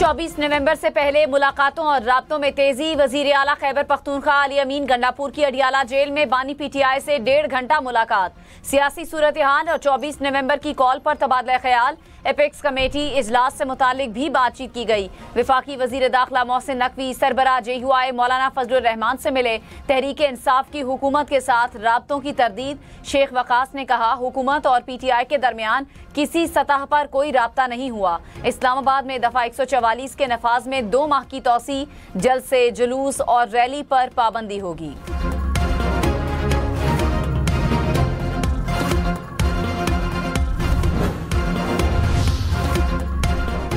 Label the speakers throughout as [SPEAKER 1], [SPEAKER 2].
[SPEAKER 1] 24 नवंबर से पहले मुलाकातों और राब्तों में तेजी। वजीर आला खैबर पख्तूनख्वा अली अमीन गंडापुर की अडियाला जेल में बानी पीटीआई से 1.5 घंटा मुलाकात। सियासी सूरत हाल और 24 नवंबर की कॉल पर तबादला ख्याल। एपेक्स कमेटी इजलास से मुतालिक भी बातचीत की गई। वफाकी वजीर दाखिला मोहसिन नकवी सरबरा JUI मौलाना फजलुर रहमान से मिले। तहरीक इंसाफ की हुकूमत के साथ राब्तों की तरदीद। शेख वकास ने कहा हुकूमत और PTI के दरमियान किसी सतह पर कोई राब्ता नहीं हुआ। इस्लामाबाद में दफा 144 के नफाज में 2 माह की तौसी। जलसे, जुलूस और रैली पर पाबंदी होगी।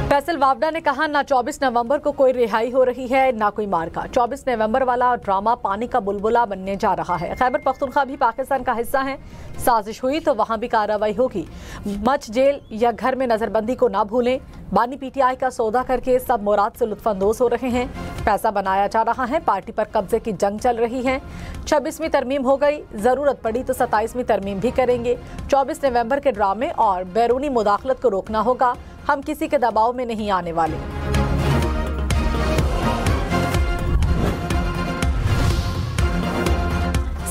[SPEAKER 1] फैसल वावडा ने कहा ना 24 नवंबर को कोई रिहाई हो रही है ना कोई मार्का। 24 नवंबर वाला ड्रामा पानी का बुलबुला बनने जा रहा है। खैबर पख्तूनख्वा भी पाकिस्तान का हिस्सा है। साजिश हुई तो वहां भी कार्रवाई होगी। मच जेल या घर में नजरबंदी को ना भूलें। बानी PTI का सौदा करके सब मुराद से लुत्फानंदोज हो रहे हैं। पैसा बनाया जा रहा है। पार्टी पर कब्जे की जंग चल रही है। 26वीं तरमीम हो गई, जरूरत पड़ी तो 27वीं तरमीम भी करेंगे। 24 नवंबर के ड्रामे और बैरूनी मुदाखलत को रोकना होगा। हम किसी के दबाव में नहीं आने वाले।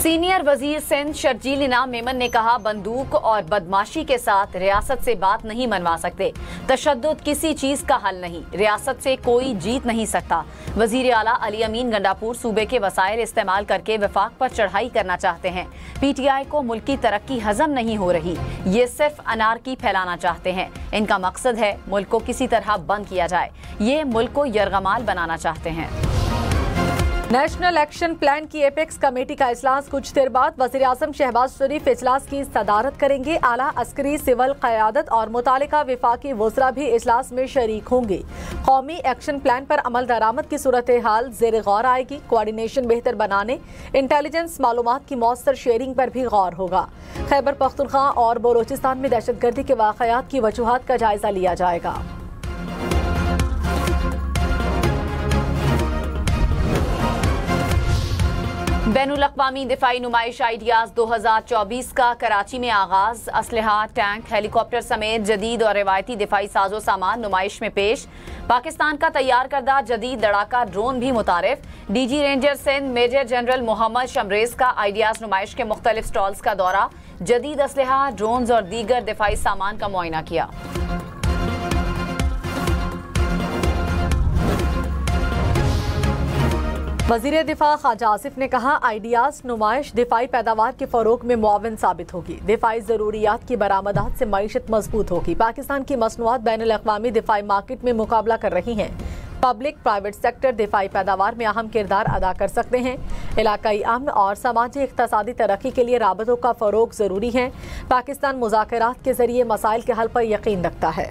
[SPEAKER 1] सीनियर वजीर सिंध शर्जील इनाम मेमन ने कहा बंदूक और बदमाशी के साथ रियासत से बात नहीं मनवा सकते। तशद्दुद किसी चीज का हल नहीं। रियासत से कोई जीत नहीं सकता। वजीर आला अली अमीन गंडापुर सूबे के वसाइल इस्तेमाल करके वफाक पर चढ़ाई करना चाहते हैं। PTI को मुल्क की तरक्की हजम नहीं हो रही। ये सिर्फ अनारकी फैलाना चाहते हैं। इनका मकसद है मुल्क को किसी तरह बंद किया जाए। ये मुल्क को यरगमाल बनाना चाहते हैं। नेशनल एक्शन प्लान की एपेक्स कमेटी का इजलास कुछ देर बाद। वज़ीर आज़म शहबाज शरीफ इजलास की सदारत करेंगे। आला अस्करी सिविल क़यादत और मुतालिका वफाकी वज़रा भी इजलास में शरीक होंगे। कौमी एक्शन प्लान पर अमल दरामद की सूरत हाल ज़ेर गौर आएगी। कोऑर्डिनेशन बेहतर बनाने, इंटेलिजेंस मालूमात की मौसर शेयरिंग पर भी गौर होगा। खैबर पख्तूनख्वा और बलोचिस्तान में दहशतगर्दी के वाक़यात की वजूहात का जायजा लिया जाएगा। बैनुल अक़वामी दिफाई नुमाइश आइडियाज़ 2024 का कराची में आगाज। असलहा, टैंक, हेलीकॉप्टर समेत जदीद और रिवायती दिफाई साजो सामान नुमाइश में पेश। पाकिस्तान का तैयार करदा जदीद लड़ाका ड्रोन भी मुतारिफ। DG ranger Sindh major general Mohammad Shamrez का आइडियाज़ नुमाइश के मुख्तलिफ स्टॉल्स का दौरा। जदीद असलहा, ड्रोन्स और दीगर दिफाई सामान का मुआयना किया। वज़ीर दिफा ख्वाजा आसिफ ने कहा आइडियाज़ नुमाइश दिफाई पैदावार के फ़रोग में मुआविन साबित होगी। दिफाई ज़रूरियात की बरामदात से मईशत मजबूत होगी। पाकिस्तान की मसनूआत बैनुल अक़वामी दिफाई मार्केट में मुकाबला कर रही हैं। पब्लिक प्राइवेट सेक्टर दिफाई पैदावार में अहम किरदार अदा कर सकते हैं। इलाकाई अमन और समाजी इक़्तिसादी तरक्की के लिए राबतों का फ़रोग ज़रूरी है। पाकिस्तान मुज़ाकरात के ज़रिए मसाइल के हल पर यकीन रखता है।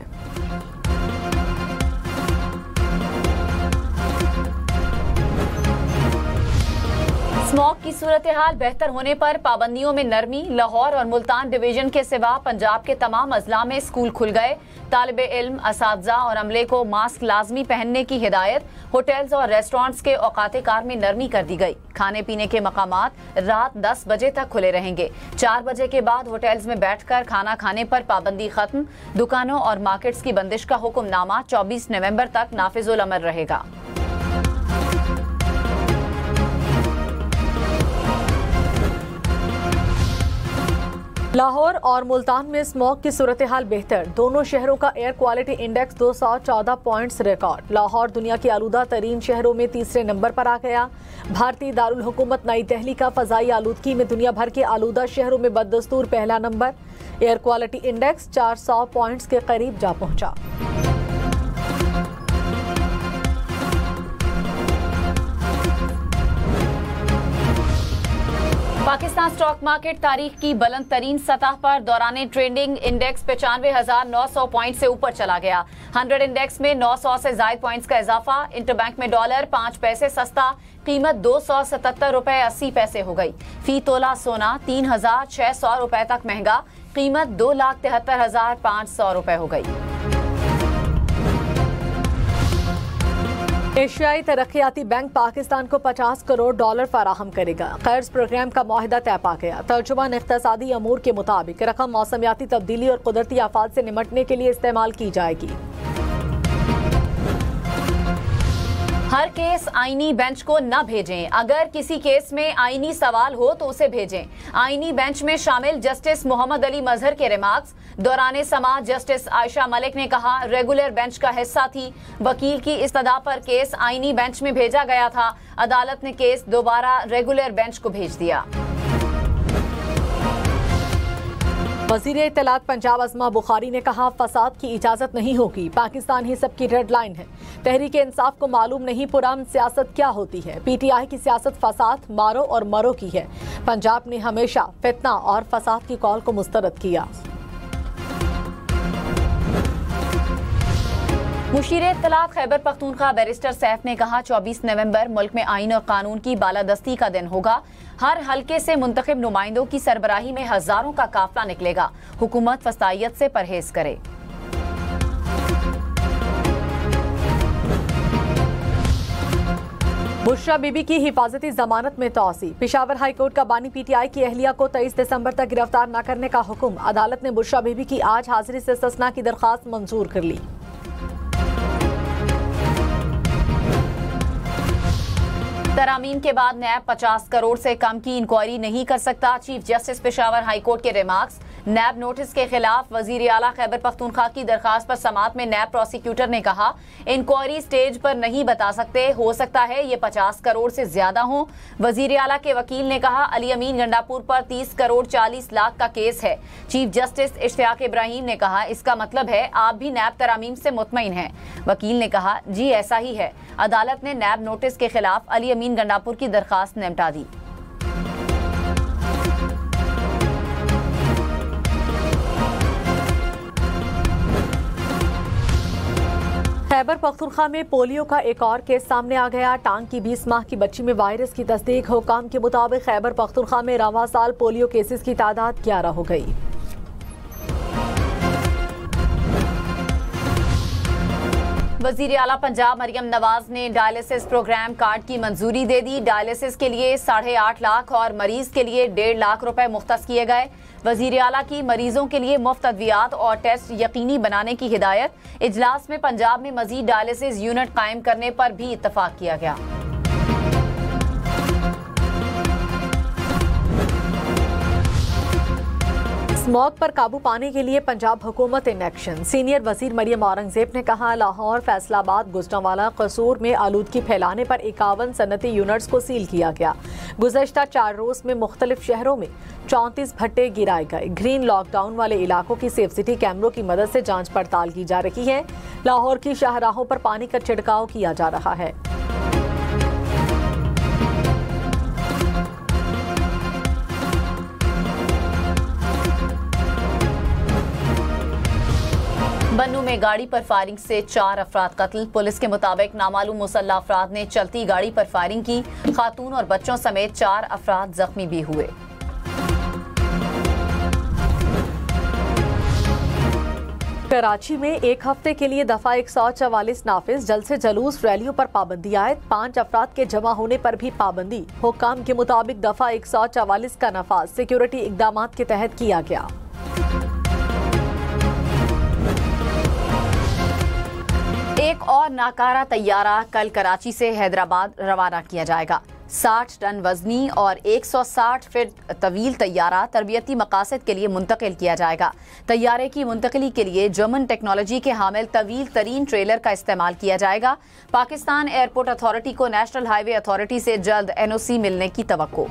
[SPEAKER 1] स्मॉग की सूरत हाल बेहतर होने पर पाबंदियों में नरमी। लाहौर और मुल्तान डिवीजन के सिवा पंजाब के तमाम अजला में स्कूल खुल गए। तालिबे इल्म, असातिज़ा और अमले को मास्क लाजमी पहनने की हिदायत। होटल्स और रेस्टोरेंट्स के औकाते कार में नरमी कर दी गई। खाने पीने के मकामात रात 10 बजे तक खुले रहेंगे। 4 बजे के बाद होटल्स में बैठकर खाना खाने पर पाबंदी खत्म। दुकानों और मार्केट्स की बंदिश का हुक्मनामा 24 नवंबर तक नाफिजुल अमल रहेगा। लाहौर और मुल्तान में स्मॉग की सूरत हाल बेहतर। दोनों शहरों का air quality index 214 points record. Lahore दुनिया के आलूदा तरीन शहरों में तीसरे नंबर पर आ गया। भारतीय दारुल हुकूमत नई दिल्ली का फ़ज़ाई आलूदगी में दुनिया भर के आलूदा शहरों में बददस्तूर पहला number. Air quality index 400 points के करीब जा पहुंचा। पाकिस्तान स्टॉक मार्केट तारीख की बुलंद तरीन सतह पर दौरान ट्रेडिंग इंडेक्स 95,900 पॉइंट से ऊपर चला गया। 100 इंडेक्स में 900 से ज्यादा पॉइंट्स का इजाफा। इंटरबैंक में डॉलर 5 पैसे सस्ता, कीमत 277 रुपए 80 पैसे हो गई। फी तोला सोना 3,600 रुपए तक महंगा, कीमत 2,73,500 रुपए हो गई। एशियाई तरक्याती बैंक पाकिस्तान को $50 करोड़ फराहम करेगा। कर्ज प्रोग्राम का मुआहिदा तय पा गया। तर्जुमान इख्तिसादी अमूर के मुताबिक रकम मौसमियाती तब्दीली और कुदरती आफात से निमटने के लिए इस्तेमाल की जाएगी। हर केस आईनी बेंच को न भेजें। अगर किसी केस में आईनी सवाल हो तो उसे भेजें। आईनी बेंच में शामिल जस्टिस मोहम्मद अली मजहर के रिमार्क्स दौरान समाअत जस्टिस आयशा मलिक ने कहा, रेगुलर बेंच का हिस्सा थी। वकील की इस्तदा पर केस आईनी बेंच में भेजा गया था। अदालत ने केस दोबारा रेगुलर बेंच को भेज दिया।
[SPEAKER 2] वज़ीर इत्तलात पंजाब अज़मा बुखारी ने कहा, फसाद की इजाज़त नहीं होगी। पाकिस्तान ही सबकी रेड लाइन है। तहरीक इंसाफ को मालूम नहीं पुरअमन सियासत क्या होती है। PTI की सियासत फसाद, मारो और मरो की है। पंजाब ने हमेशा फितना और फसाद की कॉल को मुस्तरद किया।
[SPEAKER 1] मुशीर इत्तलात खैबर पख्तूनख्वा बैरिस्टर सैफ ने कहा, 24 नवंबर मुल्क में आईन और कानून की बालादस्ती का दिन होगा। हर हल्के से मुंतखब नुमाइंदों की सरबराही में हजारों का काफिला निकलेगा। हुकूमत फसादियत से परहेज करे।
[SPEAKER 2] बुशरा बीबी की हिफाजती जमानत में तौसी। पेशावर हाई कोर्ट का बानी PTI की अहलिया को 23 दिसंबर तक गिरफ्तार न करने का हुक्म। अदालत ने बुशरा बीबी की आज हाजिरी से इस्तिस्ना की दरखास्त मंजूर कर ली।
[SPEAKER 1] तरामीम के बाद नैब 50 करोड़ से कम की इंक्वायरी नहीं कर सकता। Chief justice Peshawar high court के रिमार्क्स। नैब नोटिस के खिलाफ वजीर आला खैबर पख्तूनख्वा की दरखास्त पर समाअत में नैब प्रोसिक्यूटर ने कहा, इंक्वायरी स्टेज पर नहीं बता सकते, हो सकता है ये 50 करोड़ से ज्यादा हो। वजीर आला के वकील ने कहा, अली अमीन गंडापुर पर 30 करोड़ 40 लाख का केस है। चीफ जस्टिस इश्तियाक इब्राहिम ने कहा, इसका मतलब है आप भी नैब तरामीम से मुतमईन हैं। वकील ने कहा, जी ऐसा ही है। अदालत ने नैब नोटिस के खिलाफ अली अमीन गंडापुर की दरखास्त निपटा दी।
[SPEAKER 2] खैबर पख्तूनख्वा में पोलियो का एक और केस सामने आ गया। टांग की 20 माह की बच्ची में वायरस की तस्दीक। हुकाम के मुताबिक खैबर पख्तूनख्वा में रवां साल पोलियो केसेस की तादाद 11 हो गई।
[SPEAKER 1] वजीर आला पंजाब मरियम नवाज ने डायलिसिस प्रोग्राम कार्ड की मंजूरी दे दी। डायलिसिस के लिए 8.5 लाख और मरीज के लिए 1.5 लाख रुपए मुख्तस किए गए। वजीर आला की मरीजों के लिए मुफ्त अद्वियात और टेस्ट यकीनी बनाने की हिदायत। इजलास में पंजाब में मजीद डायलिसिस यूनिट कायम करने पर भी इत्तफाक किया गया।
[SPEAKER 2] स्मॉग पर काबू पाने के लिए पंजाब हुकूमत इन एक्शन। सीनियर वजीर मरियम औरंगजेब ने कहा, लाहौर, फैसलाबाद, गुजरांवाला, कसूर में आलूदगी फैलाने पर 51 सनती यूनिट्स को सील किया गया। गुज़श्ता 4 रोज में मुख्तलिफ शहरों में 34 भट्टे गिराए गए। ग्रीन लॉकडाउन वाले इलाकों की सेफ सिटी कैमरों की मदद से जांच पड़ताल की जा रही है। लाहौर की शाहराहों पर पानी का छिड़काव किया जा रहा है।
[SPEAKER 1] बन्नू में गाड़ी पर फायरिंग से 4 अफराद कत्ल। पुलिस के मुताबिक नामालूम मुसल्लह अफराद ने चलती गाड़ी पर फायरिंग की। खातून और बच्चों समेत 4 अफराद जख्मी भी हुए।
[SPEAKER 2] कराची में एक हफ्ते के लिए दफा 144 नाफिज। जल्द से जलूस रैलियों पर पाबंदी आयद। 5 अफराद के जमा होने पर भी पाबंदी। हुक्काम के मुताबिक दफा 144 का नफाज सिक्योरिटी इकदाम के तहत किया गया।
[SPEAKER 1] एक और नाकारा तैयारा कल कराची से हैदराबाद रवाना किया जाएगा। 60 टन वजनी और 160 फीट तवील तैयारा तरबियती मकासद के लिए मुंतकिल किया जाएगा। तैयारे की मुंतकली के लिए जर्मन टेक्नोलॉजी के हामिल तवील तरीन ट्रेलर का इस्तेमाल किया जाएगा। पाकिस्तान एयरपोर्ट अथॉरिटी को नेशनल हाईवे अथॉरिटी से जल्द NOC मिलने की तवक्को।